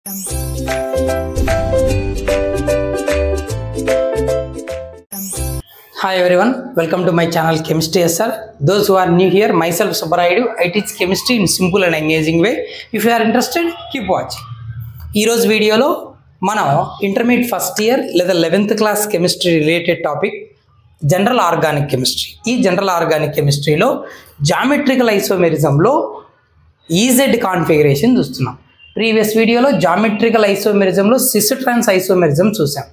Hi everyone, welcome to my channel Chemistry SR. Those who are new here, myself Subarayudu. I teach chemistry in simple and engaging way. If you are interested, keep watching. ఈరోజు వీడియోలో మనం intermediate first year లేదా 11th class chemistry related topic general organic chemistry. ఈ general organic కెమిస్ట్రీలో geometrical ఐసోమెరిజంలో EZ configuration చూస్తున్నాం. Previous వీడియోలో geometrical ఐసోమెరిజంలో sys ట్రాన్స్ isomerism చూసాం.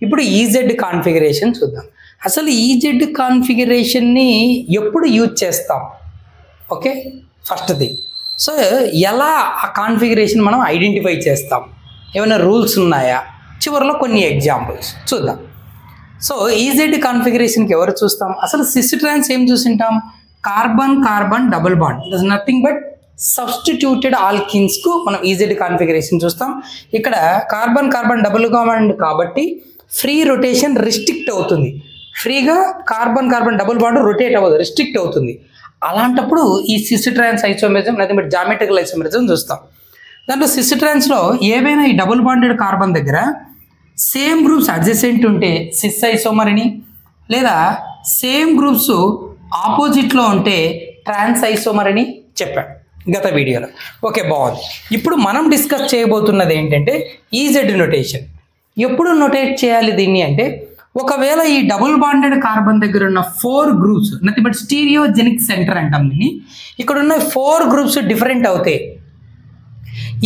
ఇప్పుడు ఈజెడ్ కాన్ఫిగరేషన్ చూద్దాం. అసలు ఈజెడ్ కాన్ఫిగరేషన్ని ఎప్పుడు యూజ్ చేస్తాం? Okay, first thing. సో ఎలా ఆ కాన్ఫిగరేషన్ మనం ఐడెంటిఫై చేస్తాం, ఏమైనా రూల్స్ ఉన్నాయా, చివరిలో కొన్ని ఎగ్జాంపుల్స్ చూద్దాం. సో ఈజెడ్ కాన్ఫిగరేషన్కి ఎవరు చూస్తాం? అసలు సిస్ ట్రాన్స్ ఏం చూసింటాం? Carbon carbon double bond, it is nothing but substituted ఆల్కిన్స్కు మనం ఈజెడ్ కాన్ఫిగరేషన్ చూస్తాం. ఇక్కడ కార్బన్ కార్బన్ డబుల్ బాండ్ కాబట్టి ఫ్రీ రొటేషన్ రిస్ట్రిక్ట్ అవుతుంది. ఫ్రీగా carbon carbon double bond rotate అవ్వదు, రిస్ట్రిక్ట్ అవుతుంది. అలాంటప్పుడు ఈ సిస్ ట్రాన్స్ ఐసోమెరిజం లేదా మీరు జామెట్రికల్ ఐసోమెరిజం చూస్తాం. దాంట్లో సిస్ ట్రాన్స్లో ఏవైనా ఈ డబుల్ బాండెడ్ కార్బన్ దగ్గర సేమ్ గ్రూప్స్ అడ్జసెంట్ ఉంటే సిస్ ఐసోమర్ అని, లేదా సేమ్ గ్రూప్స్ ఆపోజిట్లో ఉంటే ట్రాన్స్ ఐసోమర్ అని చెప్పాడు గత వీడియోలో. ఓకే, బాగుంది. ఇప్పుడు మనం డిస్కస్ చేయబోతున్నది ఏంటంటే ఈజెడ్ నొటేషన్. ఎప్పుడు నొటేట్ చేయాలి దీన్ని అంటే, ఒకవేళ ఈ డబుల్ బాండెడ్ కార్బన్ దగ్గర ఉన్న 4 groups, nothing but stereogenic centre అంటాం దీన్ని, ఇక్కడ ఉన్న 4 గ్రూప్స్ డిఫరెంట్ అవుతాయి.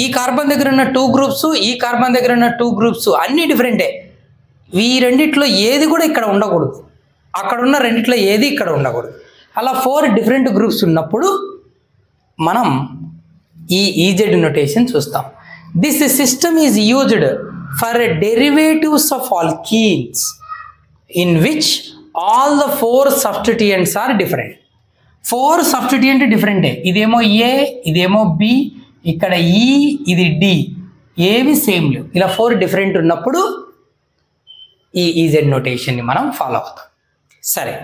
ఈ కార్బన్ దగ్గర ఉన్న 2 గ్రూప్స్, ఈ కార్బన్ దగ్గర ఉన్న 2 గ్రూప్స్ అన్నీ డిఫరెంటే. ఈ రెండిట్లో ఏది కూడా ఇక్కడ ఉండకూడదు, అక్కడ ఉన్న రెండిట్లో ఏది ఇక్కడ ఉండకూడదు. అలా 4 డిఫరెంట్ గ్రూప్స్ ఉన్నప్పుడు మనం ఈ ఈజెడ్ నొటేషన్ చూస్తాం. This system is used for derivatives of alkenes in which all the 4 substituents are different. 4 substituent different. ఇదేమో A, ఇదేమో B, ఇక్కడ E, ఇది D, ఏవి సేమ్ లేవు. ఇలా 4 డిఫరెంట్ ఉన్నప్పుడు ఈ ఈజెడ్ నొటేషన్ని మనం ఫాలో అవుతాం. సరే,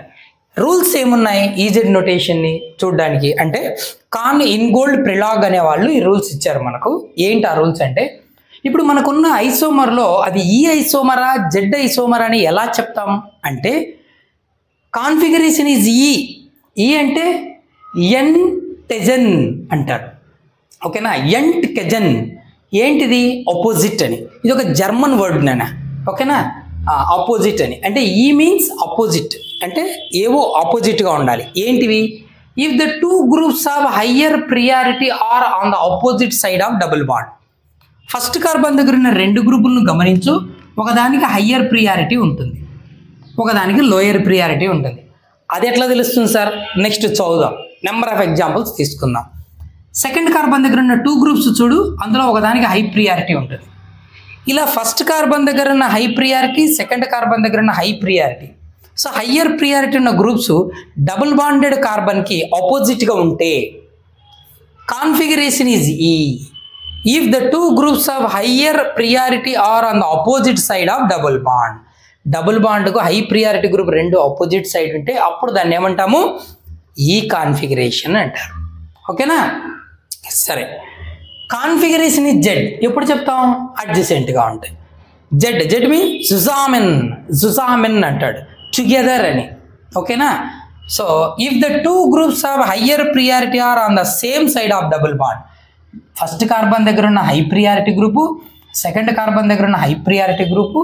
రూల్స్ ఏమున్నాయి ఈజెడ్ నొటేషన్ని చూడడానికి అంటే, కాన్ ఇన్గోల్డ్ ప్రిలాగ్ అనే వాళ్ళు ఈ రూల్స్ ఇచ్చారు మనకు. ఏంటి ఆ రూల్స్ అంటే, ఇప్పుడు మనకున్న ఐసోమర్లో అది ఈ ఐసోమరా జెడ్ ఐసోమర్ అని ఎలా చెప్తాం అంటే, కాన్ఫిగరేషన్ ఈజ్ ఈ అంటే ఎన్ టెజన్ అంటారు. ఓకేనా, ఎంట్ కెజన్ ఏంటిది? ఆపోజిట్ అని. ఇది ఒక జర్మన్ వర్డ్ నానా. ఓకేనా, ఆపోజిట్ అని అంటే ఈ మీన్స్ ఆపోజిట్ అంటే ఏవో ఆపోజిట్గా ఉండాలి. ఏంటివి? If the 2 groups of higher priority are on the opposite side of double bond. First carbon దగ్గర ఉన్న 2 గ్రూపులను గమనించు. ఒకదానికి హయ్యర్ ప్రియారిటీ ఉంటుంది, ఒకదానికి లోయర్ ప్రియారిటీ ఉంటుంది. అది ఎట్లా తెలుస్తుంది సార్? నెక్స్ట్ చదువుదాం, నెంబర్ ఆఫ్ ఎగ్జాంపుల్స్ తీసుకుందాం. సెకండ్ కార్బన్ దగ్గర ఉన్న 2 గ్రూప్స్ చూడు, అందులో ఒకదానికి హై ప్రియారిటీ ఉంటుంది. ఇలా ఫస్ట్ కార్బన్ దగ్గర ఉన్న హై ప్రియారిటీ, సెకండ్ కార్బన్ దగ్గర ఉన్న high priority. So higher priority ఉన్న గ్రూప్స్ డబుల్ బాండెడ్ కార్బన్కి ఆపోజిట్గా ఉంటే కాన్ఫిగరేషన్ ఈజ్ ఈ. If the 2 groups of higher priority are on the opposite side of double bond. Double బాండ్కు high priority group 2 opposite side ఉంటే అప్పుడు దాన్ని ఏమంటాము? ఈ కాన్ఫిగరేషన్ అంటారు. ఓకేనా, సరే. కాన్ఫిగరేషన్ ఈ జెడ్ ఎప్పుడు చెప్తాం? అడ్జసెంట్గా ఉంటాయి. జెడ్ మీన్ జుజామెన్ అంటాడు, టుగెదర్ అని. ఓకేనా, so if the 2 groups of higher priority are on the same side of double bond, first carbon దగ్గర ఉన్న high priority group, second carbon దగ్గర ఉన్న high priority group,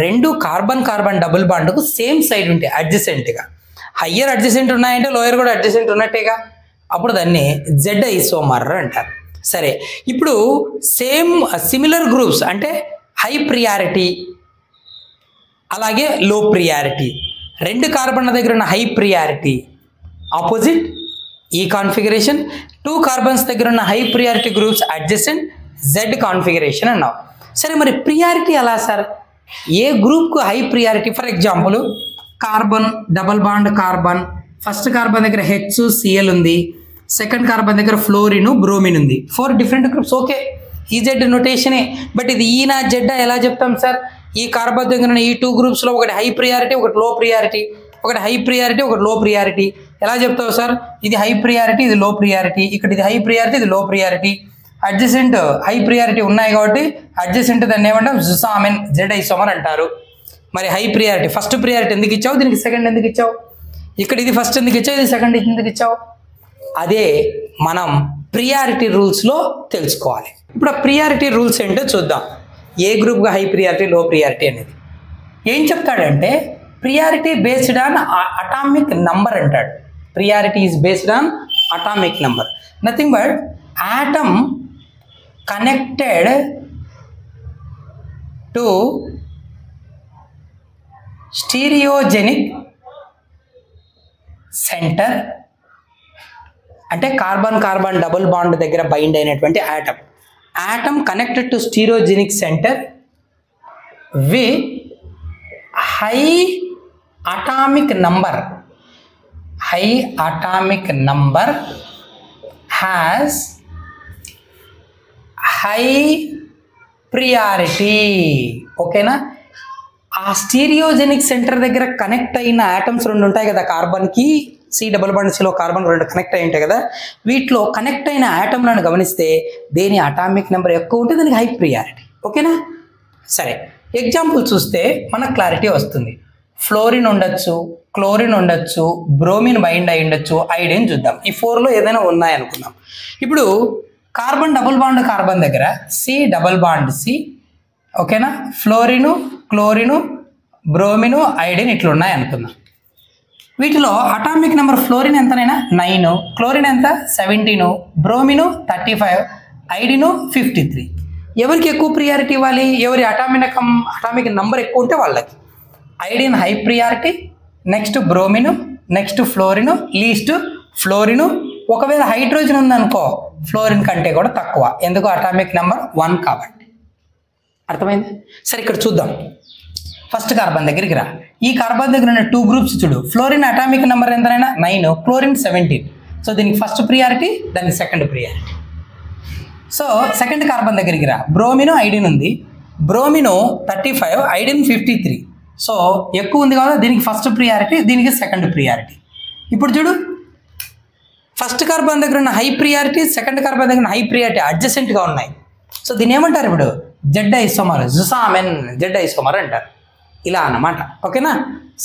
2 carbon carbon double బాండ్కు same side ఉంటాయి అడ్జసెంట్గా. Higher adjacent ఉన్నాయంటే lower కూడా adjacent ఉన్నట్టేగా, అప్పుడు దాన్ని జెడ్ ఐసోమర్ అంటారు. సరే, ఇప్పుడు సిమిలర్ గ్రూప్స్ అంటే హై ప్రియారిటీ అలాగే లో ప్రియారిటీ, 2 కార్బన్ల దగ్గర ఉన్న high priority opposite E configuration, 2 carbons దగ్గర ఉన్న high priority groups adjacent Z configuration అన్నావు. సరే, మరి ప్రియారిటీ ఎలా సార్? ఏ గ్రూప్కు high priority? For example carbon double bond carbon, first carbon దగ్గర HCl ఉంది, సెకండ్ కార్బన్ దగ్గర ఫ్లోరిన్ బ్రోమిన్ ఉంది. 4 డిఫరెంట్ గ్రూప్స్. ఓకే, ఈజెడ్ నొటేషనే. బట్ ఇది ఈనా జెడ్డా ఎలా చెప్తాం సార్? ఈ కార్బన్ దగ్గర ఉన్న ఈ 2 గ్రూప్స్లో ఒకటి హై ప్రియారిటీ, ఒకటి లో ప్రియారిటీ, ఒకటి హై ప్రియారిటీ, ఒకటి లో ప్రియారిటీ. ఎలా చెప్తావు సార్? ఇది హై ప్రియారిటీ, ఇది లో ప్రియారిటీ, ఇక్కడ ఇది హై ప్రియారిటీ, ఇది లో ప్రియారిటీ. అడ్జసెంట్ హై ప్రియారిటీ ఉన్నాయి కాబట్టి అడ్జసెంట్ దాన్ని ఏమంటాం జుసామెన్ జెడ్ ఐసోమర్ అంటారు. మరి హై ప్రియారిటీ ఫస్ట్ ప్రియారిటీ ఎందుకు ఇచ్చావు, దీనికి సెకండ్ ఎందుకు ఇచ్చావు, ఇక్కడ ఇది ఫస్ట్ ఎందుకు ఇచ్చావు, ఇది సెకండ్ ఎందుకు ఇచ్చావు, అదే మనం ప్రియారిటీ రూల్స్లో తెలుసుకోవాలి. ఇప్పుడు ఆ ప్రియారిటీ రూల్స్ ఏంటో చూద్దాం. ఏ గ్రూప్గా హై ప్రియారిటీ లో ప్రియారిటీ అనేది ఏం చెప్తాడంటే priority based on atomic number అంటాడు. Priority is based on atomic number, nothing but atom connected to stereogenic centre అంటే కార్బన్ కార్బన్ డబుల్ బాండ్ దగ్గర బైండ్ అయినటువంటి atom connected to stereogenic centre with high atomic number has high priority. ఓకేనా, ఆ stereogenic centre దగ్గర connect అయిన atoms రెండు ఉంటాయి కదా, కార్బన్కి సి డబుల్ బాండ్ సిలో కార్బన్ రెండు కనెక్ట్ అయి ఉంటాయి కదా, వీటిలో కనెక్ట్ అయిన ఆటంలను గమనిస్తే దేని అటామిక్ నెంబర్ ఎక్కువ ఉంటే దానికి హై ప్రియారిటీ. ఓకేనా, సరే ఎగ్జాంపుల్ చూస్తే మనకు క్లారిటీ వస్తుంది. ఫ్లోరిన్ ఉండొచ్చు, క్లోరిన్ ఉండొచ్చు, బ్రోమిన్ బైండ్ అయి ఉండొచ్చు, ఐడిన్ చూద్దాం. ఈ 4లో ఏదైనా ఉన్నాయనుకుందాం. ఇప్పుడు కార్బన్ డబుల్ బాండ్ కార్బన్ దగ్గర సి డబుల్ బాండ్ సి, ఓకేనా, ఫ్లోరిను క్లోరిను బ్రోమిను ఐడిన్ ఇట్లా ఉన్నాయి అనుకుందాం. వీటిలో అటామిక్ నెంబర్ ఫ్లోరిన్ ఎంతనైనా 9, క్లోరిన్ ఎంత 17, బ్రోమిను 35, ఐడిను 53. ఎవరికి ఎక్కువ ప్రియారిటీ ఇవ్వాలి, ఎవరి అటామిక్ నెంబర్ ఎక్కువ ఉంటే వాళ్ళకి. Iodine high priority, next bromine, next fluorine, least fluorine. ఒకవేళ హైడ్రోజన్ ఉందనుకో ఫ్లోరిన్ కంటే కూడా తక్కువ, ఎందుకు అటామిక్ నెంబర్ 1 కాబట్టి. అర్థమైంది? సరే ఇక్కడ చూద్దాం. ఫస్ట్ కార్బన్ దగ్గరికి రా. ఈ కార్బన్ దగ్గర ఉన్న 2 గ్రూప్స్ చూడు. ఫ్లోరిన్ అటామిక్ నెంబర్ ఎంతైనా 9, క్లోరిన్ 17. సో దీనికి ఫస్ట్ ప్రియారిటీ, దానికి second priority. So second carbon దగ్గరికి రా. బ్రోమిను ఐడిన్ ఉంది. బ్రోమిను 35, ఐడిన్ 53. సో ఎక్కువ ఉంది కదా, దీనికి ఫస్ట్ ప్రియారిటీ, దీనికి సెకండ్ ప్రియారిటీ. ఇప్పుడు చూడు, ఫస్ట్ కార్బన్ దగ్గర ఉన్న హై ప్రియారిటీ, సెకండ్ కార్బన్ దగ్గర ఉన్న హై ప్రియారిటీ అడ్జసెంట్గా ఉన్నాయి. సో దీన్ని ఏమంటారు ఇప్పుడు జెడ్ ఐసోమర్, జుసామెన్ జెడ్ ఐసోమర్ అంటారు. ఇలా అన్నమాట. ఓకేనా,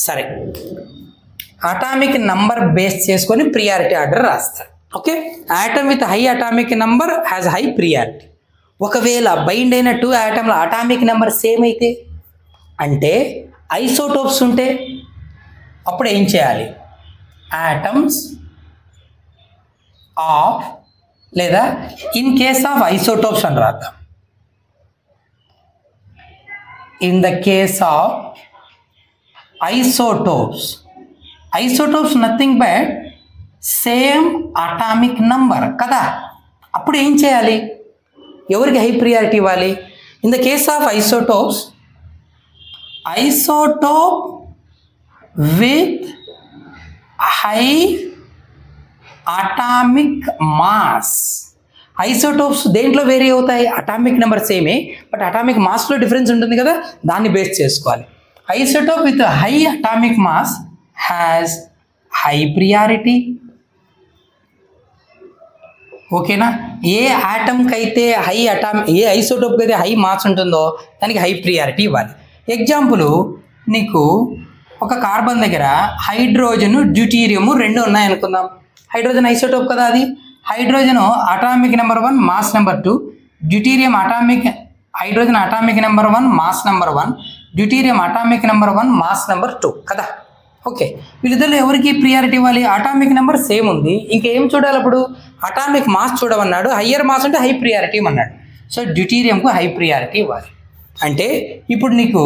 సరే అటామిక్ నంబర్ బేస్ చేసుకొని ప్రియారిటీ ఆర్డర్ రాస్తారు. Okay, atom with high atomic number has high priority. ఒకవేళ బైండ్ అయిన 2 ఆటమ్ల అటామిక్ నెంబర్ సేమ్ అయితే, అంటే ఐసోటోప్స్ ఉంటే అప్పుడు ఏం చేయాలి, ఆటమ్స్ ఆఫ్ లేదా ఇన్ కేస్ ఆఫ్ ఐసోటోప్స్ అని రాద్దాం. In the case of isotopes nothing but same atomic number కదా, అప్పుడు ఏం చేయాలి, ఎవరికి హై ప్రియారిటీ ఇవ్వాలి. In the case of isotope with high atomic mass. Isotopes దేంట్లో వేరీ అవుతాయి, అటామిక్ నెంబర్ సేమే బట్ అటామిక్ మాస్లో డిఫరెన్స్ ఉంటుంది కదా, దాన్ని బేస్ చేసుకోవాలి. Isotope with high atomic mass has high priority. ఓకేనా, ఏ ఆటమ్కి అయితే ఏ ఐసోటోప్కి అయితే హై మాస్ ఉంటుందో దానికి హై ప్రియారిటీ ఇవ్వాలి. ఎగ్జాంపుల్, నీకు ఒక కార్బన్ దగ్గర హైడ్రోజన్ డ్యూటీరియం 2 ఉన్నాయనుకుందాం. హైడ్రోజన్ ఐసోటోప్ కదా, అది hydrogen atomic number 1 mass number 2, deuterium hydrogen atomic number 1 mass number 1, deuterium atomic number 1 mass number 2 కదా. ఓకే, వీళ్ళిద్దరిలో ఎవరికి ప్రియారిటీ ఇవ్వాలి, అటామిక్ నెంబర్ సేమ్ ఉంది, ఇంకేం చూడాలి అప్పుడు, అటామిక్ మాస్ చూడమన్నాడు, హయ్యర్ మాస్ అంటే హై ప్రియారిటీ ఇవ్వమన్నాడు. సో డ్యూటీరియంకు హై ప్రియారిటీ ఇవ్వాలి. అంటే ఇప్పుడు నీకు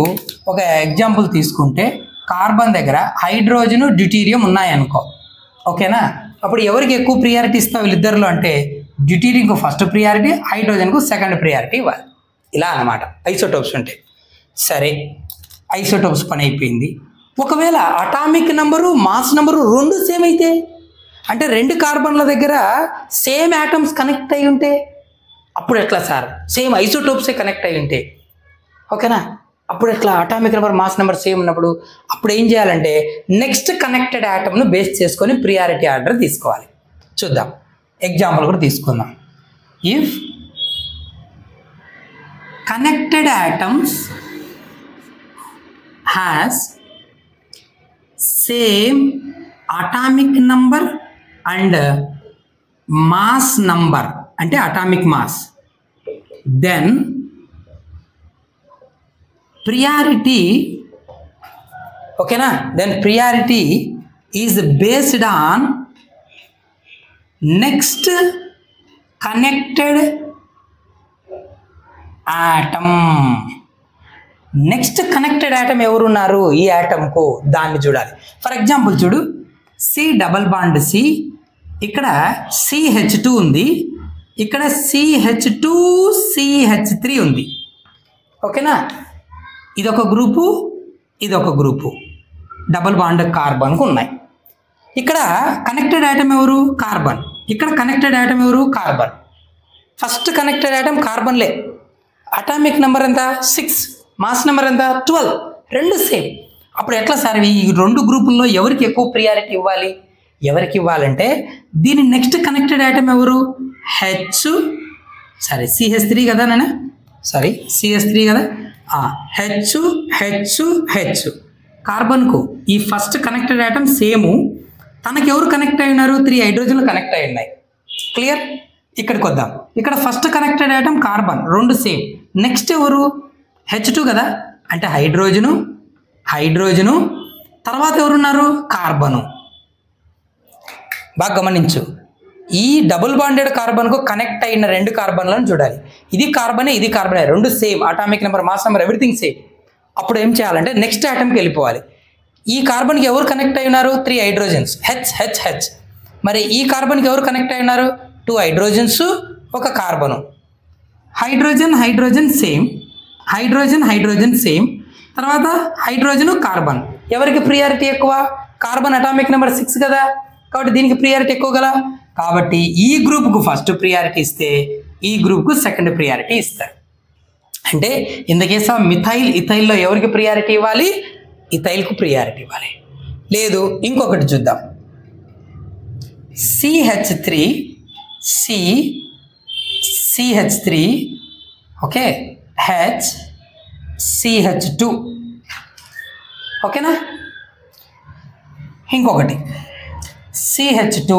ఒక ఎగ్జాంపుల్ తీసుకుంటే కార్బన్ దగ్గర హైడ్రోజన్ డ్యూటీరియం ఉన్నాయనుకో, ఓకేనా, అప్పుడు ఎవరికి ఎక్కువ ప్రియారిటీ ఇస్తావు వీళ్ళిద్దరిలో అంటే డ్యూటీరియంకు ఫస్ట్ ప్రియారిటీ, హైడ్రోజన్కు సెకండ్ ప్రియారిటీ ఇవ్వాలి. ఇలా అన్నమాట ఐసోటోప్స్ ఉంటాయి. సరే ఐసోటోప్స్ పని అయిపోయింది. ఒకవేళ atomic number mass number 2 same అయితే, అంటే 2 కార్బన్ల దగ్గర సేమ్ యాటమ్స్ కనెక్ట్ అయి ఉంటే అప్పుడు ఎట్లా సార్, సేమ్ ఐసోటోప్సే కనెక్ట్ అయి ఉంటే, ఓకేనా, అప్పుడు ఎట్లా atomic number mass number same ఉన్నప్పుడు అప్పుడు ఏం చేయాలంటే నెక్స్ట్ కనెక్టెడ్ యాటమ్ను బేస్ చేసుకొని ప్రియారిటీ ఆర్డర్ తీసుకోవాలి. చూద్దాం, ఎగ్జాంపుల్ కూడా తీసుకుందాం. If connected atoms has same atomic number and mass number అంటే atomic mass, then priority, ఓకేనా, then priority is based on next connected atom. Next connected atom ఎవరున్నారు ఈ ఆటమ్కు, దాన్ని చూడాలి. ఫర్ ఎగ్జాంపుల్ చూడు, సి డబల్ బాండ్ సి, ఇక్కడ CH2 ఉంది, ఇక్కడ CH2 CH3 ఉంది. ఓకేనా, ఇదొక గ్రూపు, ఇదొక గ్రూపు, డబల్ బాండ్ కార్బన్కు ఉన్నాయి. ఇక్కడ కనెక్టెడ్ ఆటమ్ ఎవరు, కార్బన్. ఇక్కడ కనెక్టెడ్ ఆటమ్ ఎవరు, కార్బన్. ఫస్ట్ కనెక్టెడ్ ఆటమ్ కార్బన్లే. అటామిక్ నెంబర్ ఎంత 6, మాస్ నెంబర్ ఎంత 12, రెండు సేమ్. అప్పుడు ఎట్లా సార్ ఈ రెండు గ్రూపుల్లో ఎవరికి ఎక్కువ ప్రియారిటీ ఇవ్వాలి? ఎవరికి ఇవ్వాలంటే దీని నెక్స్ట్ కనెక్టెడ్ ఆటమ్ ఎవరు, CH3 కదా నాన్న, CH3 కదా, H కార్బన్కు ఈ ఫస్ట్ కనెక్టెడ్ ఆటమ్ సేము, తనకి ఎవరు కనెక్ట్ అయి ఉన్నారు, 3 హైడ్రోజన్లు కనెక్ట్ అయి ఉన్నాయి. క్లియర్? ఇక్కడికి వద్దాం. ఇక్కడ ఫస్ట్ కనెక్టెడ్ ఆటమ్ కార్బన్, రెండు సేమ్. నెక్స్ట్ ఎవరు, H2 కదా, అంటే హైడ్రోజను, తర్వాత ఎవరున్నారు, కార్బను. బాగా గమనించు, ఈ డబుల్ బాండెడ్ కార్బన్కు కనెక్ట్ అయిన రెండు కార్బన్లను చూడాలి. ఇది కార్బనే, ఇది కార్బనే, రెండు same, atomic number, mass number, everything same. అప్పుడు ఏం చేయాలంటే నెక్స్ట్ ఆటమ్కి వెళ్ళిపోవాలి. ఈ కార్బన్కి ఎవరు కనెక్ట్ అయి ఉన్నారు, 3 హైడ్రోజన్స్, H. మరి ఈ కార్బన్కి ఎవరు కనెక్ట్ అయి ఉన్నారు, 2 హైడ్రోజన్స్, ఒక carbon. Hydrogen same, hydrogen same, తర్వాత హైడ్రోజను, కార్బన్. ఎవరికి ప్రియారిటీ ఎక్కువ, కార్బన్ అటామిక్ నెంబర్ 6 కదా, కాబట్టి దీనికి ప్రియారిటీ ఎక్కువ కదా, కాబట్టి ఈ గ్రూప్కు ఫస్ట్ ప్రియారిటీ ఇస్తే ఈ గ్రూప్కు సెకండ్ ప్రియారిటీ ఇస్తారు. అంటే in the case of methyl, ఇథైల్లో ఎవరికి ప్రియారిటీ ఇవ్వాలి, ఇథైల్కు ప్రియారిటీ ఇవ్వాలి. లేదు ఇంకొకటి చూద్దాం, CH3 ఓకే, CH2 ఓకేనా. ఇంకొకటి CH2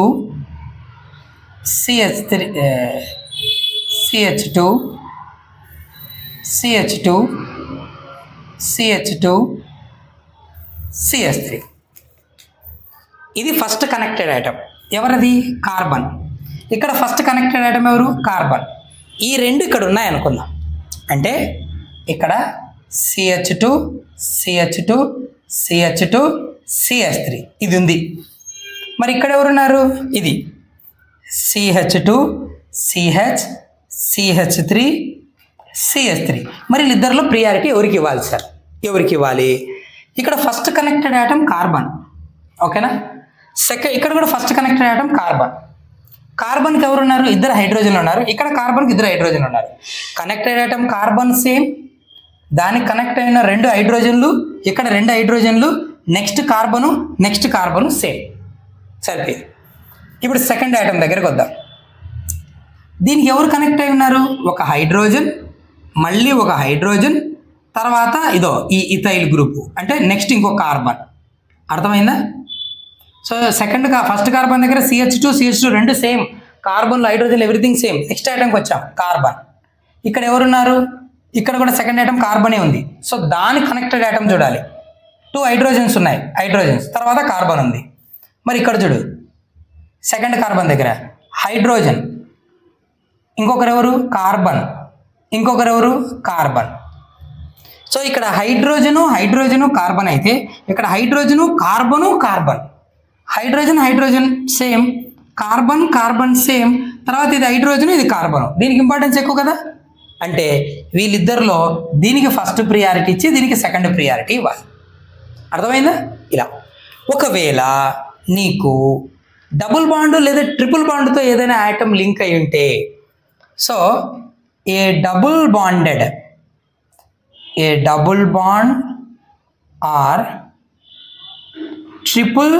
CH3. ఇది ఫస్ట్ కనెక్టెడ్ ఆటమ్, ఎవరది, కార్బన్. ఇక్కడ ఫస్ట్ కనెక్టెడ్ ఆటమ్ ఎవరు, కార్బన్. ఈ రెండు ఇక్కడ ఉన్నాయి అనుకుందాం. అంటే ఇక్కడ CH2 CH3 ఇది ఉంది. మరి ఇక్కడ ఎవరున్నారు, ఇది CH2 CH3 మరి వీళ్ళిద్దరిలో ప్రియారిటీ ఎవరికి ఇవ్వాలి సార్, ఎవరికి ఇవ్వాలి? ఇక్కడ ఫస్ట్ కనెక్టెడ్ ఆటమ్ కార్బన్, ఓకేనా. ఇక్కడ కూడా ఫస్ట్ కనెక్టెడ్ ఆటమ్ కార్బన్కి ఎవరున్నారు, 2 హైడ్రోజన్లు ఉన్నారు. ఇక్కడ కార్బన్కి 2 హైడ్రోజన్లు ఉన్నారు. కనెక్టెడ్ ఆటమ్ కార్బన్ సేమ్, దానికి కనెక్ట్ అయిన 2 హైడ్రోజన్లు, ఇక్కడ 2 హైడ్రోజన్లు, నెక్స్ట్ కార్బను సేమ్, సరిపోయింది. ఇప్పుడు సెకండ్ ఆటమ్ దగ్గరికి వద్దాం. దీనికి ఎవరు కనెక్ట్ అయి ఉన్నారు, ఒక హైడ్రోజన్, మళ్ళీ ఒక హైడ్రోజన్, తర్వాత ఇదో ఈ ఇథైల్ గ్రూపు, అంటే నెక్స్ట్ ఇంకో కార్బన్. అర్థమైందా? సో ఫస్ట్ కార్బన్ దగ్గర CH2 రెండు సేమ్, కార్బన్లో హైడ్రోజన్ ఎవ్రీథింగ్ సేమ్. నెక్స్ట్ ఐటమ్కి వచ్చాం, కార్బన్. ఇక్కడ ఎవరున్నారు, ఇక్కడ కూడా సెకండ్ ఐటమ్ కార్బనే ఉంది. సో దానికి కనెక్టెడ్ ఐటమ్ చూడాలి. 2 హైడ్రోజన్స్ ఉన్నాయి, తర్వాత కార్బన్ ఉంది. మరి ఇక్కడ చూడు, సెకండ్ కార్బన్ దగ్గర హైడ్రోజన్, ఇంకొకరు ఎవరు, కార్బన్, ఇంకొకరు ఎవరు, కార్బన్. సో ఇక్కడ హైడ్రోజను కార్బన్ అయితే ఇక్కడ carbon, hydrogen same, carbon same, తర్వాత ఇది హైడ్రోజన్, ఇది కార్బన్. దీనికి ఇంపార్టెన్స్ ఎక్కువ కదా. అంటే వీళ్ళిద్దరిలో దీనికి ఫస్ట్ ప్రియారిటీ ఇచ్చి దీనికి సెకండ్ ప్రియారిటీ ఇవ్వాలి. అర్థమైందా? ఇలా ఒకవేళ నీకు డబుల్ బాండ్ లేదా ట్రిపుల్ బాండ్తో ఏదైనా ఆటమ్ లింక్ అయి ఉంటే, so a double bond or triple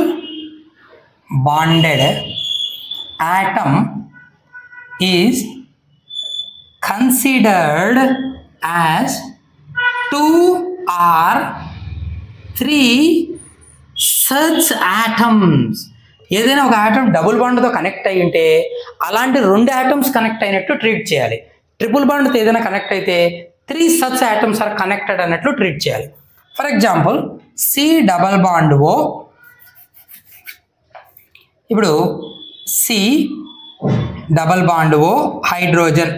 bonded atom is considered as 2 or 3 such atoms. ఏదైనా ఒక ఆటమ్ డబుల్ బాండ్తో కనెక్ట్ అయి ఉంటే అలాంటి 2 ఆటమ్స్ కనెక్ట్ అయినట్టు ట్రీట్ చేయాలి. ట్రిపుల్ బాండ్తో ఏదైనా కనెక్ట్ అయితే 3 such atoms ఆర్ కనెక్టెడ్ అన్నట్లు ట్రీట్ చేయాలి. For example C double bond O, ఇప్పుడు C double bond O hydrogen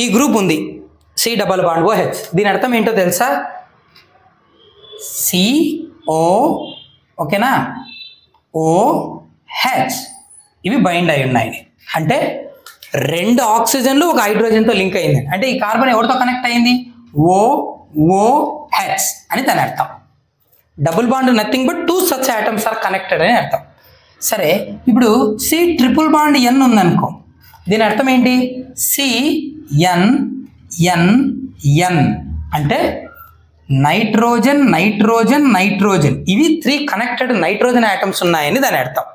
ఈ గ్రూప్ ఉంది, C double bond O H. దీని అర్థం ఏంటో తెలుసా? సిఓ ఓకేనా, ఓహెచ్ ఇవి బైండ్ అయి ఉన్నాయి. అంటే 2 ఆక్సిజన్లు ఒక హైడ్రోజన్తో లింక్ అయింది. అంటే ఈ కార్బన్ ఎవరితో కనెక్ట్ అయింది? ఓహెచ్ అని దాని అర్థం. Double bond nothing but 2 such atoms are connected అని అర్థం. సరే, ఇప్పుడు సి ట్రిపుల్ బాండ్ ఎన్ ఉందనుకో, దీని అర్థం ఏంటి? సిఎన్ ఎన్ ఎన్ అంటే నైట్రోజన్ నైట్రోజన్ నైట్రోజన్, ఇవి 3 కనెక్టెడ్ నైట్రోజన్ ఆటమ్స్ ఉన్నాయని దాని అర్థం.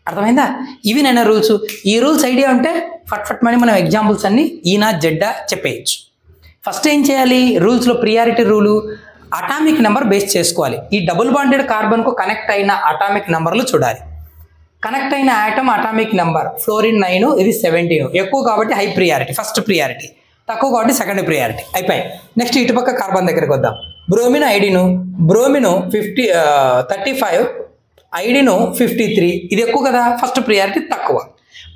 అర్థమైందా? ఇవి నేను రూల్స్. ఈ రూల్స్ ఐడియా ఉంటే ఫట్ మని మనం ఎగ్జాంపుల్స్ అన్ని ఈనా జెడ్డా చెప్పేయచ్చు. ఫస్ట్ ఏం చేయాలి? రూల్స్లో priority rule atomic number base చేసుకోవాలి. ఈ డబుల్ బాండెడ్ కార్బన్కు కనెక్ట్ అయిన అటామిక్ నెంబర్లు చూడాలి. కనెక్ట్ అయిన ఆటమ్ అటామిక్ నెంబర్ ఫ్లోరిన్ 9, ఇది 17. ఎక్కువ కాబట్టి హై ప్రియారిటీ, ఫస్ట్ ప్రియారిటీ. తక్కువ కాబట్టి సెకండ్ ప్రియారిటీ. అయిపోయి నెక్స్ట్ ఇటుపక్క కార్బన్ దగ్గరికి వద్దాం. Bromine iodine, bromine 35, iodine 53. ఇది ఎక్కువ కదా, ఫస్ట్ ప్రియారిటీ తక్కువ.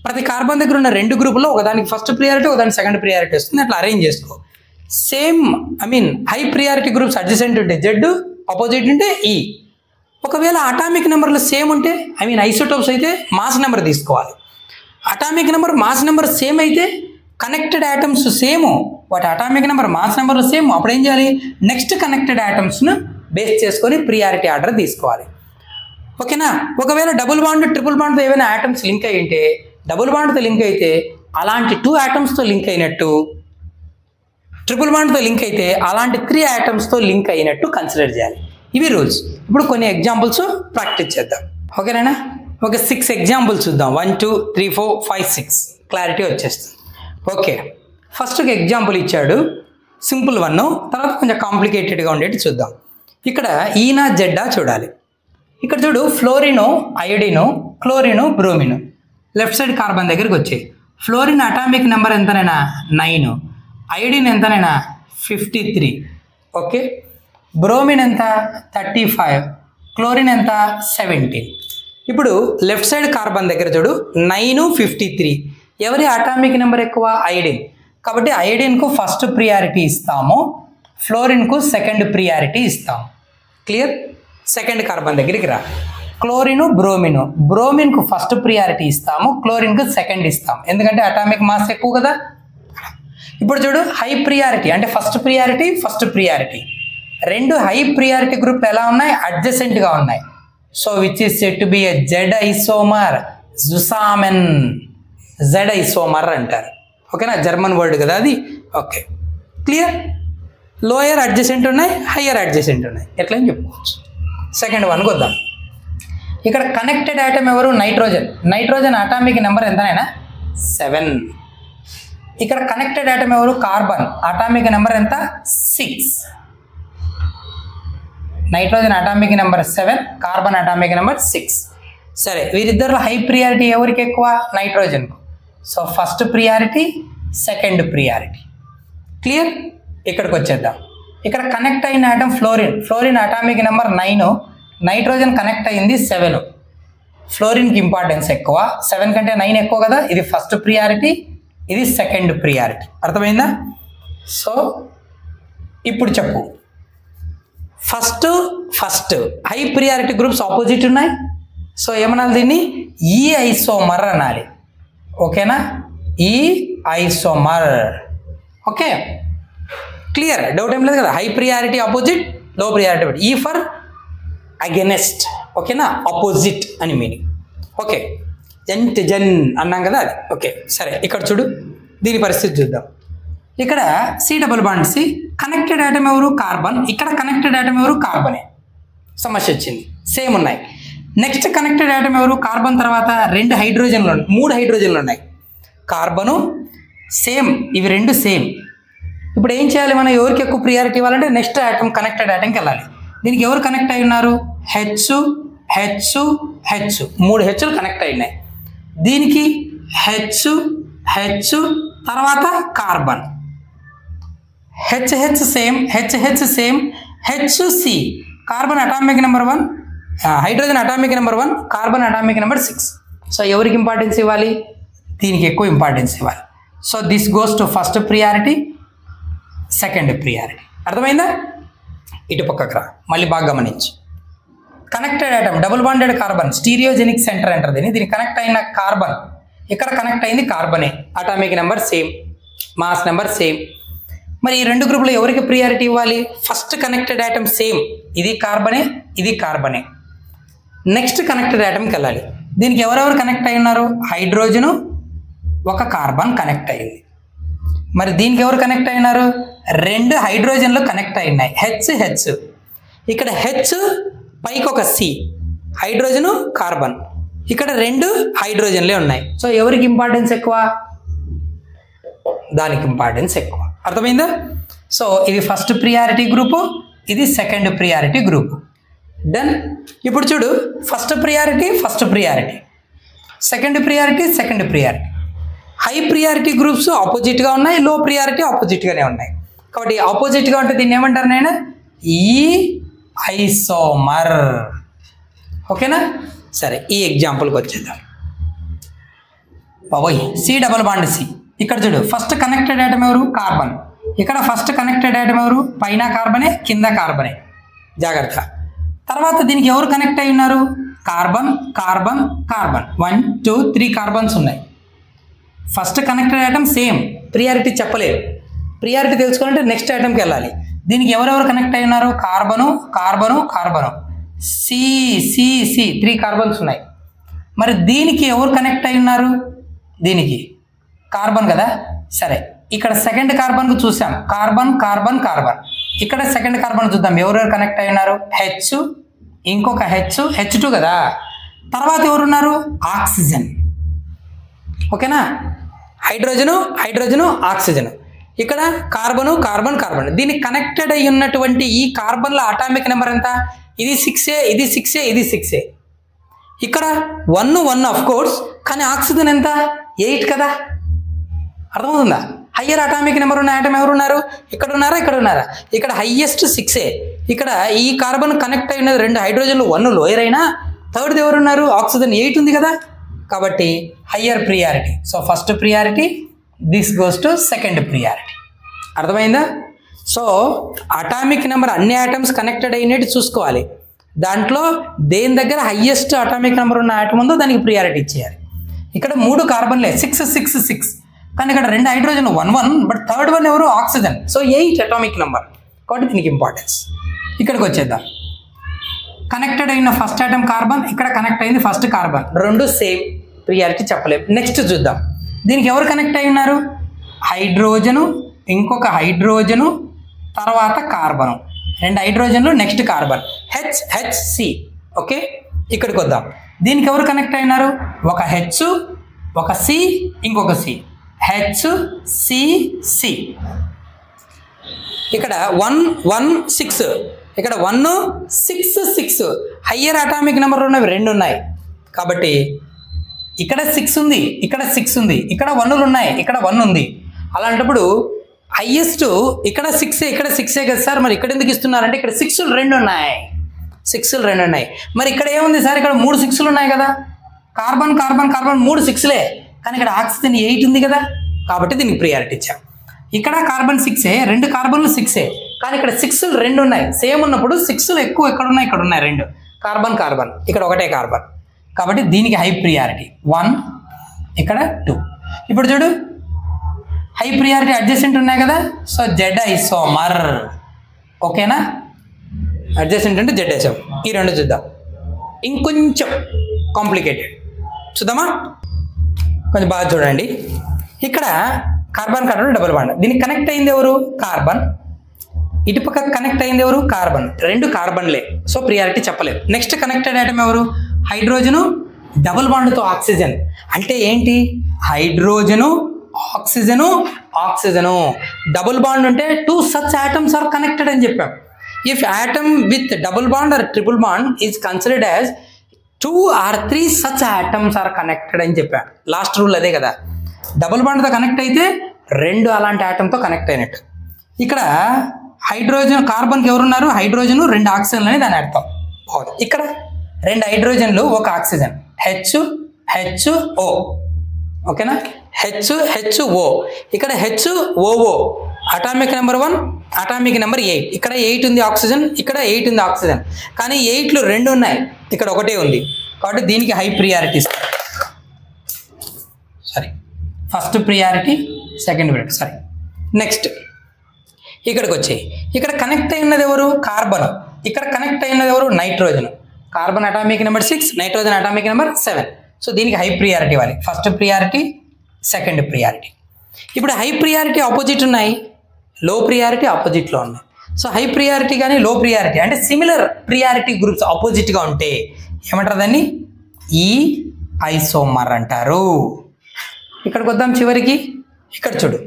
ప్రతి కార్బన్ దగ్గర ఉన్న 2 గ్రూపుల్లో ఒకదానికి ఫస్ట్ ప్రియారిటీ, ఒకదానికి సెకండ్ ప్రియారిటీ వస్తుంది. అట్లా అరేంజ్ చేసుకో. Same high priority groups adjacent ఉంటే జెడ్, ఆపోజిట్ ఉంటే ఈ. ఒకవేళ అటామిక్ నెంబర్లు సేమ్ ఉంటే ఐసోటోప్స్ అయితే మాస్ నెంబర్ తీసుకోవాలి. Atomic number mass number same అయితే కనెక్టెడ్ ఆటమ్స్ సేమ్, వాటి atomic number mass number same. అప్పుడు ఏం చేయాలి? నెక్స్ట్ కనెక్టెడ్ ఆటమ్స్ను బేస్ చేసుకొని ప్రియారిటీ ఆర్డర్ తీసుకోవాలి. ఓకేనా? ఒకవేళ డబుల్ బాండ్ ట్రిపుల్ బాండ్తో ఏమైనా ఆటమ్స్ లింక్ అయి ఉంటే, డబుల్ బాండ్తో లింక్ అయితే అలాంటి 2 ఆటమ్స్తో లింక్ అయినట్టు, ట్రిపుల్ బాండ్తో లింక్ అయితే అలాంటి 3 ఆటమ్స్తో లింక్ అయినట్టు కన్సిడర్ చేయాలి. ఇవి రూల్స్. ఇప్పుడు కొన్ని ఎగ్జాంపుల్స్ ప్రాక్టీస్ చేద్దాం. ఓకేనా? ఒక 6 ఎగ్జాంపుల్స్ చూద్దాం. 1 2 3 4 5 6 క్లారిటీ వచ్చేస్తుంది. ఓకే, ఫస్ట్ ఒక ఎగ్జాంపుల్ ఇచ్చాడు, సింపుల్ 1. తర్వాత కొంచెం కాంప్లికేటెడ్గా ఉండేది చూద్దాం. ఇక్కడ ఈనా జెడ్డా చూడాలి. ఇక్కడ చూడు, fluorine iodine, chlorine bromine. Left side carbon దగ్గరికి వచ్చాయి. ఫ్లోరిన్ అటామిక్ నెంబర్ ఎంతనైనా 9, ఐడిన్ ఎంతనైనా 53. ఓకే, బ్రోమిన్ ఎంత 35, క్లోరిన్ ఎంత 17. ఇప్పుడు లెఫ్ట్ సైడ్ కార్బన్ దగ్గర చూడు, 9 53. ఎవరి అటామిక్ నెంబర్ ఎక్కువ? ఐడిన్. కాబట్టి ఐడిన్కు ఫస్ట్ ప్రియారిటీ ఇస్తాము, ఫ్లోరిన్కు సెకండ్ ప్రియారిటీ ఇస్తాము. క్లియర్? సెకండ్ కార్బన్ దగ్గరికి రా. క్లోరిను బ్రోమిను, బ్రోమిన్కు ఫస్ట్ ప్రియారిటీ ఇస్తాము, క్లోరిన్కు సెకండ్ ఇస్తాము, ఎందుకంటే అటామిక్ మాస్ ఎక్కువ కదా. ఇప్పుడు చూడు, హై ప్రియారిటీ అంటే first priority 2 high priority group ఎలా ఉన్నాయి? అడ్జసెంట్గా ఉన్నాయి. So which is said to be a Z isomer, జుసామెన్. జెడ్ ఐసోమర్ అంటారు. ఓకేనా? జర్మన్ వర్డ్ కదా అది. Okay, clear? లోయర్ అడ్జసెంట్ ఉన్నాయి, హయ్యర్ అడ్జసెంట్ ఉన్నాయి, ఎట్లని చెప్పుకోవచ్చు. సెకండ్ 1కి వద్దాం. ఇక్కడ కనెక్టెడ్ ఆటమ్ ఎవరు? నైట్రోజన్. నైట్రోజన్ అటామిక్ నెంబర్ ఎంతనైనా 7. ఇక్కడ కనెక్టెడ్ ఆటమ్ ఎవరు? కార్బన్. అటామిక్ నెంబర్ ఎంత? 6. Nitrogen atomic number 7, carbon atomic number 6. సరే, వీరిద్దరిలో హై ప్రియారిటీ ఎవరికి ఎక్కువ? నైట్రోజన్కు. So first priority, second priority. Clear? ఇక్కడికి వచ్చేద్దాం. ఇక్కడ కనెక్ట్ అయిన atom fluorine. Fluorine atomic number 9, nitrogen connect అయింది 7. ఫ్లోరిన్కి ఇంపార్టెన్స్ ఎక్కువ, 7 కంటే 9 ఎక్కువ కదా. ఇది ఫస్ట్ ప్రియారిటీ, ఇది సెకండ్ ప్రియారిటీ. అర్థమైందా? సో ఇప్పుడు చెప్పు, first high priority groups opposite ఉన్నాయి. సో ఏమనాలి? దీన్ని ఈ ఐసోమర్ అనాలి. ఓకేనా? ఈ ఐసోమర్. Okay, clear? డౌట్ ఏం లేదు కదా. హై ప్రియారిటీ ఆపోజిట్, లో ప్రియారిటీ ఈ ఫర్ అగెనెస్ట్. ఓకేనా? ఆపోజిట్ అని మీనింగ్. ఓకే, జన్ అన్నాం కదా అది. ఓకే, సరే, ఇక్కడ చూడు, దీని పరిస్థితి చూద్దాం. ఇక్కడ C double bond C, connected atom ఎవరు? కార్బన్. ఇక్కడ కనెక్టెడ్ ఆటమ్ ఎవరు? కార్బనే. సమస్య వచ్చింది, సేమ్ ఉన్నాయి. నెక్స్ట్ కనెక్టెడ్ ఆటమ్ ఎవరు? కార్బన్ తర్వాత 2 హైడ్రోజన్లు, 3 హైడ్రోజన్లు ఉన్నాయి. కార్బను సేమ్, ఇవి 2 సేమ్. ఇప్పుడు ఏం చేయాలి, మనం ఎవరికి ఎక్కువ ప్రియారిటీ ఇవ్వాలంటే నెక్స్ట్ ఆటమ్ కనెక్టెడ్ ఆటంకి వెళ్ళాలి. దీనికి ఎవరు కనెక్ట్ అయి ఉన్నారు, హెచ్ హెచ్ హెచ్, 3 హెచ్లు కనెక్ట్ అయినాయి. దీనికి హెచ్ హెచ్ తర్వాత carbon, H H same, H H same, H C, carbon atomic number 1, hydrogen atomic number 1, carbon atomic number 6. So ఎవరికి ఇంపార్టెన్స్ ఇవ్వాలి, దీనికి ఎక్కువ ఇంపార్టెన్స్ ఇవ్వాలి. So this goes to first priority, second priority. అర్థమైందా? ఇటు పక్కకు రా, మళ్ళీ బాగా గమనించు. Connected atom, double bonded carbon, stereogenic centre అంటారు దీనికి కనెక్ట్ అయిన కార్బన్, ఇక్కడ కనెక్ట్ అయింది కార్బనే, atomic number same, mass number same. మరి ఈ 2 గ్రూపులు ఎవరికి ప్రియారిటీ ఇవ్వాలి, ఫస్ట్ కనెక్టెడ్ ఆటమ్ సేమ్, ఇది కార్బనే ఇది కార్బనే. నెక్స్ట్ కనెక్టెడ్ ఆటమ్కి వెళ్ళాలి. దీనికి ఎవరెవరు కనెక్ట్ అయి ఉన్నారు, హైడ్రోజను ఒక కార్బన్ కనెక్ట్ అయింది. మరి దీనికి ఎవరు కనెక్ట్ అయినారు, 2 హైడ్రోజన్లు కనెక్ట్ అయినాయి, హెచ్ హెచ్. ఇక్కడ హెచ్ పైకి ఒక సి, హైడ్రోజను కార్బన్, ఇక్కడ 2 హైడ్రోజన్లే ఉన్నాయి. సో ఎవరికి ఇంపార్టెన్స్ ఎక్కువ, దానికి ఇంపార్టెన్స్ ఎక్కువ. అర్థమైందా? సో ఇది ఫస్ట్ ప్రియారిటీ గ్రూపు, ఇది సెకండ్ ప్రియారిటీ గ్రూపు. దెన్ ఇప్పుడు చూడు, first priority second priority second priority. High priority groups ఆపోజిట్గా ఉన్నాయి, లో ప్రియారిటీ ఆపోజిట్గానే ఉన్నాయి. కాబట్టి ఆపోజిట్గా ఉంటే దీన్ని ఏమంటారు, నేను ఈ ఐసోమర్. ఓకేనా? సరే, ఈ ఎగ్జాంపుల్కి వచ్చేద్దాం. బాబోయ్, సి డబల్ బాండ్ సి. ఇక్కడ చూడు, ఫస్ట్ కనెక్టెడ్ ఆటమ్ ఎవరు, కార్బన్. ఇక్కడ ఫస్ట్ కనెక్టెడ్ ఆటమ్ ఎవరు, పైన కార్బనే కింద కార్బనే, జాగ్రత్త. తర్వాత దీనికి ఎవరు కనెక్ట్ అయి ఉన్నారు, కార్బన్ కార్బన్ కార్బన్, 1 2 3 కార్బన్స్ ఉన్నాయి. First connected atom same, priority చెప్పలేదు. ప్రియారిటీ తెలుసుకోవాలంటే నెక్స్ట్ ఆటమ్కి వెళ్ళాలి. దీనికి ఎవరెవరు కనెక్ట్ అయి ఉన్నారు, carbon carbon carbon, C C C, 3 carbons ఉన్నాయి. మరి దీనికి ఎవరు కనెక్ట్ అయి ఉన్నారు, దీనికి కార్బన్ కదా. సరే, ఇక్కడ సెకండ్ కార్బన్కు చూసాం, కార్బన్ కార్బన్ కార్బన్. ఇక్కడ సెకండ్ కార్బన్ చూద్దాం, ఎవరెవరు కనెక్ట్ అయి ఉన్నారు, హెచ్, ఇంకొక హెచ్, H2 కదా. తర్వాత ఎవరున్నారు, ఆక్సిజన్. ఓకేనా, హైడ్రోజను హైడ్రోజను ఆక్సిజన్. ఇక్కడ కార్బను కార్బన్ కార్బన్. దీనికి కనెక్టెడ్ అయి ఉన్నటువంటి ఈ కార్బన్ల అటామిక్ నెంబర్ ఎంత, ఇది 6A ఇది 6A ఇది 6A. ఇక్కడ 1 1 ఆఫ్ కోర్స్, కానీ ఆక్సిజన్ ఎంత, 8 కదా. అర్థమవుతుందా? హయ్యర్ అటామిక్ నెంబర్ ఉన్న ఆటమ్ ఎవరు ఉన్నారు, ఇక్కడ ఉన్నారా ఇక్కడ ఉన్నారా, ఇక్కడ హైయెస్ట్ 6A. ఇక్కడ ఈ కార్బన్ కనెక్ట్ అయిన 2 హైడ్రోజన్లు 1 లోయర్ అయినా, థర్డ్ ఎవరు ఉన్నారు, ఆక్సిజన్ 8 ఉంది కదా. కాబట్టి higher priority. So first priority, this goes to second priority. అర్థమైందా? సో అటామిక్ నెంబర్ అన్ని ఆటమ్స్ కనెక్టెడ్ అయినట్టు చూసుకోవాలి. దాంట్లో దేని దగ్గర హయ్యెస్ట్ అటామిక్ నెంబర్ ఉన్న ఆటమ్ ఉందో దానికి ప్రియారిటీ ఇచ్చేయాలి. ఇక్కడ 3 కార్బన్లే, 6 6 6, కానీ ఇక్కడ 2 హైడ్రోజన్ 1 1, బట్ థర్డ్ వన్ ఎవరు, ఆక్సిజన్. సో 8 అటామిక్ నెంబర్, కాబట్టి దీనికి ఇంపార్టెన్స్. ఇక్కడికి వచ్చేద్దాం. కనెక్టెడ్ అయిన ఫస్ట్ ఆటమ్ కార్బన్, ఇక్కడ కనెక్ట్ అయింది ఫస్ట్ కార్బన్, 2 సేమ్, ప్రియారిటీ చెప్పలేము. నెక్స్ట్ చూద్దాం, దీనికి ఎవరు కనెక్ట్ అయి ఉన్నారు, హైడ్రోజను ఇంకొక హైడ్రోజను తర్వాత కార్బను, 2 హైడ్రోజన్లు next carbon, H H C. Okay, ఇక్కడికి వద్దాం. దీనికి ఎవరు కనెక్ట్ అయినారు, ఒక హెచ్ ఒక సి ఇంకొక సి, హెచ్ సి సి. ఇక్కడ 1 1 6, ఇక్కడ 1 6 6, హయ్యర్ అటామిక్ నెంబర్ ఉన్నవి 2 ఉన్నాయి. కాబట్టి ఇక్కడ 6 ఉంది, ఇక్కడ 6 ఉంది, ఇక్కడ 1లు ఉన్నాయి, ఇక్కడ 1 ఉంది. అలాంటప్పుడు హైయెస్ట్ ఇక్కడ 6A ఇక్కడ 6A కదా సార్, మరి ఇక్కడ ఎందుకు ఇస్తున్నారంటే ఇక్కడ 6లు 2 ఉన్నాయి, 6లు 2 ఉన్నాయి. మరి ఇక్కడ ఏముంది సార్, ఇక్కడ 3 6లు ఉన్నాయి కదా. కార్బన్ కార్బన్ కార్బన్ 3 6లే, కానీ ఇక్కడ ఆక్సిజన్ 8 ఉంది కదా, కాబట్టి దీనికి ప్రియారిటీ ఇచ్చాం. ఇక్కడ కార్బన్ 6A, 2 కార్బన్లు 6A, కానీ ఇక్కడ 6లు 2 ఉన్నాయి. సేమ్ ఉన్నప్పుడు 6లు ఎక్కువ ఎక్కడ ఉన్నాయి, ఇక్కడ ఉన్నాయి 2, కార్బన్ కార్బన్, ఇక్కడ ఒకటే కార్బన్, కాబట్టి దీనికి హై ప్రియారిటీ 1, ఇక్కడ 2. ఇప్పుడు చూడు, హై ప్రియారిటీ అడ్జసెంట్ ఉన్నాయి కదా, సో జెడ్ ఐసోమర్. ఓకేనా, అడ్జసెంట్ అంటే జెడ్ ఐసోమర్. ఈ 2 చూద్దాం. ఇంకొంచెం కాంప్లికేటెడ్ చూద్దామా, కొంచెం బాగా చూడండి. ఇక్కడ కార్బన్ కార్బన్ డబుల్ బాండ్, దీనికి కనెక్ట్ అయింది ఎవరు, కార్బన్. ఇటు పక్క కనెక్ట్ అయింది ఎవరు, కార్బన్. 2 కార్బన్లే, సో ప్రియారిటీ చెప్పలేదు. నెక్స్ట్ కనెక్టెడ్ ఐటమ్ ఎవరు, హైడ్రోజను డబుల్ బాండ్తో ఆక్సిజన్. అంటే ఏంటి, హైడ్రోజను ఆక్సిజను. డబుల్ బాండ్ ఉంటే 2 such atoms are connected అని చెప్పాం. If atom with double bond or triple bond is considered as 2 or 3 such atoms are connected అని చెప్పాం. Last rule అదే కదా, డబుల్ బాండ్తో కనెక్ట్ అయితే 2 అలాంటి ఆటంతో కనెక్ట్ అయినట్టు. ఇక్కడ హైడ్రోజన్ కార్బన్కి ఎవరున్నారు, హైడ్రోజన్ 2 ఆక్సిజన్లు అని దాని అర్థం. ఇక్కడ 2 హైడ్రోజన్లు 1 ఆక్సిజన్, HO. ఓకేనా, HO. ఇక్కడ HOO atomic number 1, atomic number 8. ఇక్కడ 8 ఉంది ఆక్సిజన్, ఇక్కడ 8 ఉంది ఆక్సిజన్. కానీ 8లో 2 ఉన్నాయి, ఇక్కడ 1 ఉంది. కాబట్టి దీనికి హై ప్రియారిటీ ఇస్తారు. First priority, second priority. Next ఇక్కడికి వచ్చాయి. ఇక్కడ కనెక్ట్ అయినది ఎవరు, కార్బన్. ఇక్కడ కనెక్ట్ అయినది ఎవరు, nitrogen. Carbon atomic number 6, nitrogen atomic number 7. So దీనికి హై ప్రియారిటీ ఇవ్వాలి. First priority, second priority. ఇప్పుడు హై ప్రియారిటీ ఆపోజిట్ ఉన్నాయి, లో ప్రియారిటీ ఆపోజిట్లో ఉన్నాయి. సో హై ప్రియారిటీ కానీ లో ప్రియారిటీ అంటే సిమిలర్ ప్రియారిటీ గ్రూప్స్ ఆపోజిట్గా ఉంటే ఏమంటారు, దాన్ని ఈ ఐసోమర్ అంటారు. ఇక్కడికి వద్దాం చివరికి. ఇక్కడ చూడు,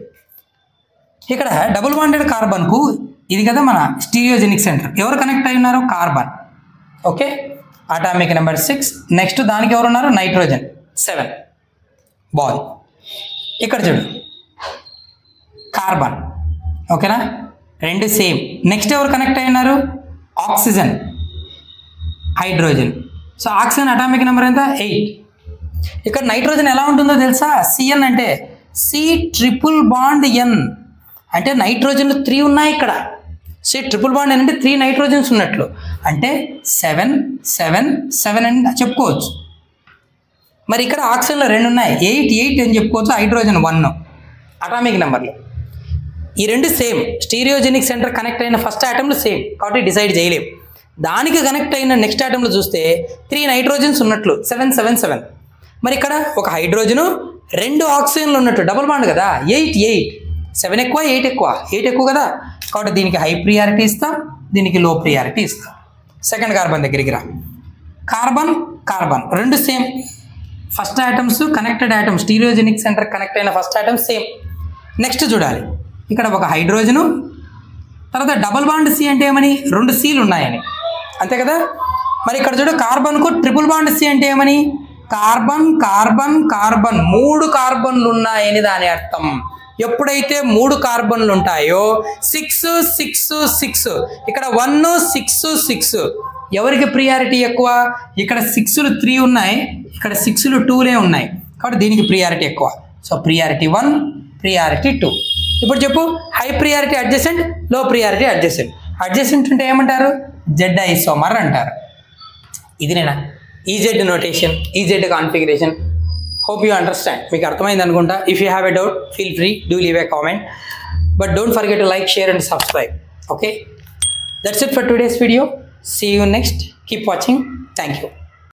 ఇక్కడ డబుల్ బాండెడ్ కార్బన్కు ఇది కదా మన స్టీరియోజెనిక్ సెంటర్. ఎవరు కనెక్ట్ అయి ఉన్నారు, carbon. Okay, atomic number 6. Next దానికి ఎవరు ఉన్నారు, నైట్రోజన్ 7. బాగుంది. ఇక్కడ చూడు, కార్బన్. ఓకేనా, 2 సేమ్. నెక్స్ట్ ఎవరు కనెక్ట్ అయి ఉన్నారు, oxygen, hydrogen. So oxygen atomic number ఎంత, 8. ఇక్కడ నైట్రోజన్ ఎలా ఉంటుందో తెలుసా, CN అంటే C ట్రిపుల్ బాండ్ N అంటే నైట్రోజన్లు 3 ఉన్నాయి ఇక్కడ. C ట్రిపుల్ బాండ్ N అంటే 3 నైట్రోజన్స్ ఉన్నట్లు, అంటే 7, 7, 7 అని చెప్పుకోవచ్చు. మరి ఇక్కడ ఆక్సిజన్లో 2 ఉన్నాయి, 8, 8 అని చెప్పుకోవచ్చు. హైడ్రోజన్ 1 అటామిక్ నెంబర్లు. ఈ 2 సేమ్. స్టీరియోజెనిక్ సెంటర్ కనెక్ట్ అయిన ఫస్ట్ ఆటంలో సేమ్, కాబట్టి డిసైడ్ చేయలేం. దానికి కనెక్ట్ అయిన నెక్స్ట్ ఆటంలో చూస్తే 3 నైట్రోజన్స్ ఉన్నట్లు, 7, 7, 7. మరి ఇక్కడ ఒక హైడ్రోజను 2 ఆక్సిజన్లు ఉన్నట్టు, డబుల్ బాండ్ కదా, 8, 8. 7 ఎక్కువ, 8 ఎక్కువ, 8 ఎక్కువ కదా. కాబట్టి దీనికి హై ప్రియారిటీ ఇస్తాం, దీనికి లో ప్రియారిటీ ఇస్తాం. సెకండ్ కార్బన్ దగ్గరికి రా. Carbon 2 same. First atoms connected atoms, stereogenic centre connect అయిన ఫస్ట్ ఆటమ్స్ సేమ్. నెక్స్ట్ చూడాలి, ఇక్కడ ఒక హైడ్రోజను, తర్వాత డబుల్ బాండ్ C అంటే ఏమని, 2 Cలు ఉన్నాయని, అంతే కదా. మరి ఇక్కడ చూడు, కార్బన్కు ట్రిపుల్ బాండ్ C అంటే ఏమని, కార్బన్ 3 కార్బన్లు ఉన్నాయని దాని అర్థం. ఎప్పుడైతే 3 కార్బన్లు ఉంటాయో 6, 6, 6. ఇక్కడ 1, 6, 6. ఎవరికి ప్రియారిటీ ఎక్కువ, ఇక్కడ 6లు 3 ఉన్నాయి, ఇక్కడ 6లు 2లే ఉన్నాయి. కాబట్టి దీనికి ప్రియారిటీ ఎక్కువ. So priority 1, priority 2. ఇప్పుడు చెప్పు, హై ప్రియారిటీ అడ్జసెంట్, లో ప్రియారిటీ అడ్జసెంట్. అడ్జసెంట్ అంటే ఏమంటారు, Z ఐసోమర్ అంటారు. ఇది నేనా EZ notation, EZ configuration. Hope you understand. మీకు అర్థమైంది అనుకుంటా. If you have a doubt, feel free, do leave a comment. But don't forget to like, share and subscribe. Okay? That's it for today's video. See you next. Keep watching. Thank you.